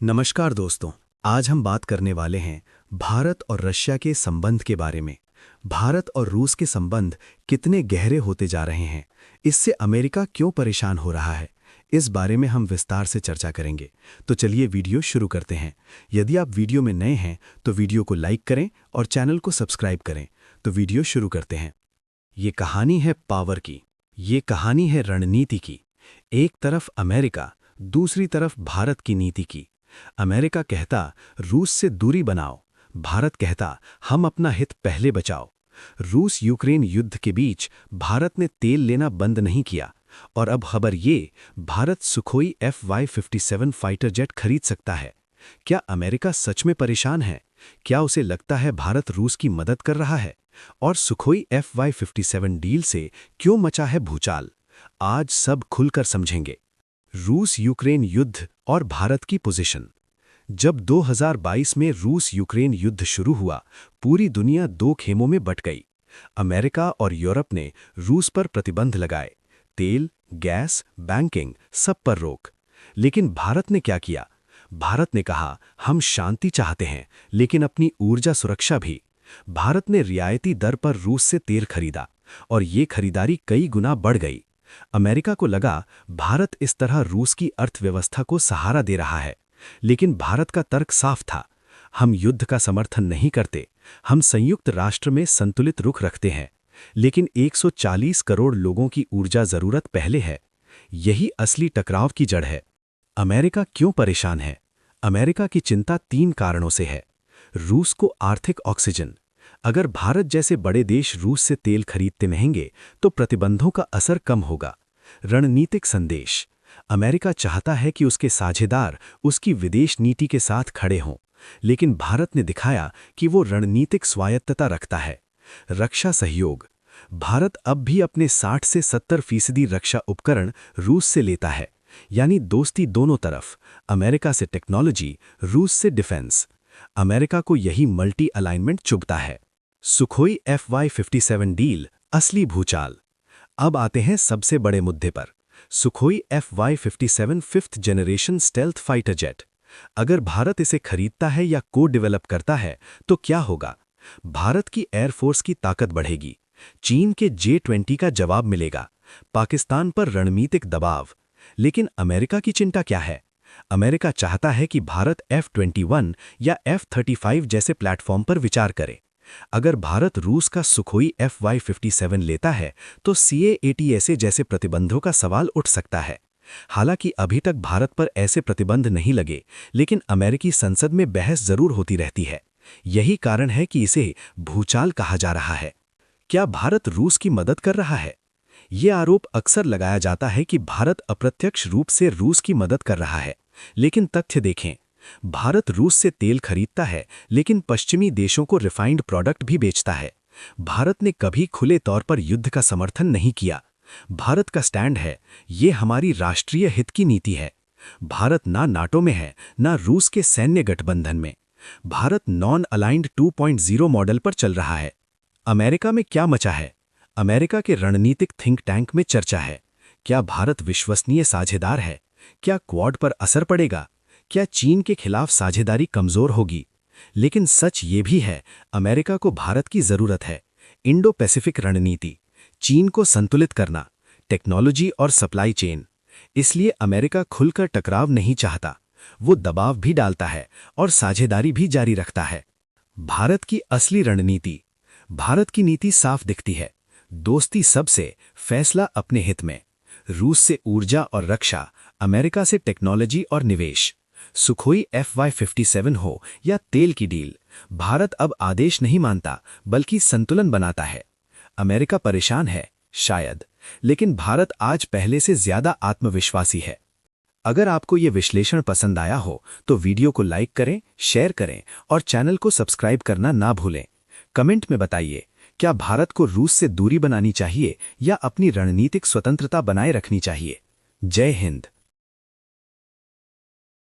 नमस्कार दोस्तों। आज हम बात करने वाले हैं भारत और रशिया के संबंध के बारे में। भारत और रूस के संबंध कितने गहरे होते जा रहे हैं, इससे अमेरिका क्यों परेशान हो रहा है, इस बारे में हम विस्तार से चर्चा करेंगे। तो चलिए वीडियो शुरू करते हैं। यदि आप वीडियो में नए हैं तो वीडियो को लाइक करें और चैनल को सब्सक्राइब करें। तो वीडियो शुरू करते हैं। ये कहानी है पावर की, ये कहानी है रणनीति की। एक तरफ अमेरिका, दूसरी तरफ भारत की नीति की। अमेरिका कहता रूस से दूरी बनाओ, भारत कहता हम अपना हित पहले बचाओ। रूस यूक्रेन युद्ध के बीच भारत ने तेल लेना बंद नहीं किया, और अब खबर ये, Bharat Sukhoi FY-57 fighter jet खरीद सकता है। क्या अमेरिका सच में परेशान है? क्या उसे लगता है भारत रूस की मदद कर रहा है? और सुखोई FY-57 डील से क्यों मचा है भूचाल? आज सब खुलकर समझेंगे। रूस यूक्रेन युद्ध और भारत की पोजीशन। जब 2022 में रूस यूक्रेन युद्ध शुरू हुआ, पूरी दुनिया दो खेमों में बट गई। अमेरिका और यूरोप ने रूस पर प्रतिबंध लगाए, तेल, गैस, बैंकिंग, सब पर रोक। लेकिन भारत ने क्या किया? भारत ने कहा हम शांति चाहते हैं, लेकिन अपनी ऊर्जा सुरक्षा भी। भारत ने रियायती दर पर रूस से तेल खरीदा, और ये खरीदारी कई गुना बढ़ गई। अमेरिका को लगा भारत इस तरह रूस की अर्थव्यवस्था को सहारा दे रहा है, लेकिन भारत का तर्क साफ था, हम युद्ध का समर्थन नहीं करते, हम संयुक्त राष्ट्र में संतुलित रुख रखते हैं। लेकिन 140 करोड़ लोगों की ऊर्जा जरूरत पहले है। यही असली टकराव की जड़ है। अमेरिका क्यों परेशान है? अमेरिका की चिंता 3 कारणों से है। रूस को आर्थिक ऑक्सीजन। अगर भारत जैसे बड़े देश रूस से तेल खरीदते रहेंगे तो प्रतिबंधों का असर कम होगा। रणनीतिक संदेश। अमेरिका चाहता है कि उसके साझेदार उसकी विदेश नीति के साथ खड़े हों, लेकिन भारत ने दिखाया कि वो रणनीतिक स्वायत्तता रखता है। रक्षा सहयोग। भारत अब भी अपने 60 से 70% रक्षा उपकरण रूस से लेता है, यानी दोस्ती दोनों तरफ, अमेरिका से टेक्नोलॉजी, रूस से डिफेंस। अमेरिका को यही मल्टी अलाइनमेंट चुभता है। सुखोई FY-57 डील, असली भूचाल। अब आते हैं सबसे बड़े मुद्दे पर। Sukhoi FY-57 5th generation stealth fighter jet. अगर भारत इसे खरीदता है या को डेवलप करता है तो क्या होगा? भारत की एयरफोर्स की ताकत बढ़ेगी, चीन के J-20 का जवाब मिलेगा, पाकिस्तान पर रणनीतिक दबाव। लेकिन अमेरिका की चिंता क्या है? अमेरिका चाहता है कि भारत F-21 या F-35 जैसे प्लेटफॉर्म पर विचार करे। अगर भारत रूस का सुखोई FY-57 लेता है तो CAATSA जैसे प्रतिबंधों का सवाल उठ सकता है। हालांकि अभी तक भारत पर ऐसे प्रतिबंध नहीं लगे, लेकिन अमेरिकी संसद में बहस जरूर होती रहती है। यही कारण है कि इसे भूचाल कहा जा रहा है। क्या भारत रूस की मदद कर रहा है? ये आरोप अक्सर लगाया जाता है कि भारत अप्रत्यक्ष रूप से रूस की मदद कर रहा है, लेकिन तथ्य देखें। भारत रूस से तेल खरीदता है, लेकिन पश्चिमी देशों को रिफाइंड प्रोडक्ट भी बेचता है। भारत ने कभी खुले तौर पर युद्ध का समर्थन नहीं किया। भारत का स्टैंड है, ये हमारी राष्ट्रीय हित की नीति है। भारत ना नाटो में है, ना रूस के सैन्य गठबंधन में। भारत नॉन अलाइंड 2.0 मॉडल पर चल रहा है। अमेरिका में क्या मचा है? अमेरिका के रणनीतिक थिंक टैंक में चर्चा है, क्या भारत विश्वसनीय साझेदार है? क्या क्वाड पर असर पड़ेगा? क्या चीन के खिलाफ साझेदारी कमजोर होगी? लेकिन सच ये भी है, अमेरिका को भारत की जरूरत है। इंडो पैसिफिक रणनीति, चीन को संतुलित करना, टेक्नोलॉजी और सप्लाई चेन। इसलिए अमेरिका खुलकर टकराव नहीं चाहता, वो दबाव भी डालता है और साझेदारी भी जारी रखता है। भारत की असली रणनीति। भारत की नीति साफ दिखती है, दोस्ती सबसे, फैसला अपने हित में। रूस से ऊर्जा और रक्षा, अमेरिका से टेक्नोलॉजी और निवेश। सुखोई FY-57 हो या तेल की डील, भारत अब आदेश नहीं मानता बल्कि संतुलन बनाता है। अमेरिका परेशान है शायद, लेकिन भारत आज पहले से ज्यादा आत्मविश्वासी है। अगर आपको ये विश्लेषण पसंद आया हो तो वीडियो को लाइक करें, शेयर करें और चैनल को सब्सक्राइब करना ना भूलें। कमेंट में बताइए, क्या भारत को रूस से दूरी बनानी चाहिए या अपनी रणनीतिक स्वतंत्रता बनाए रखनी चाहिए? जय हिंद।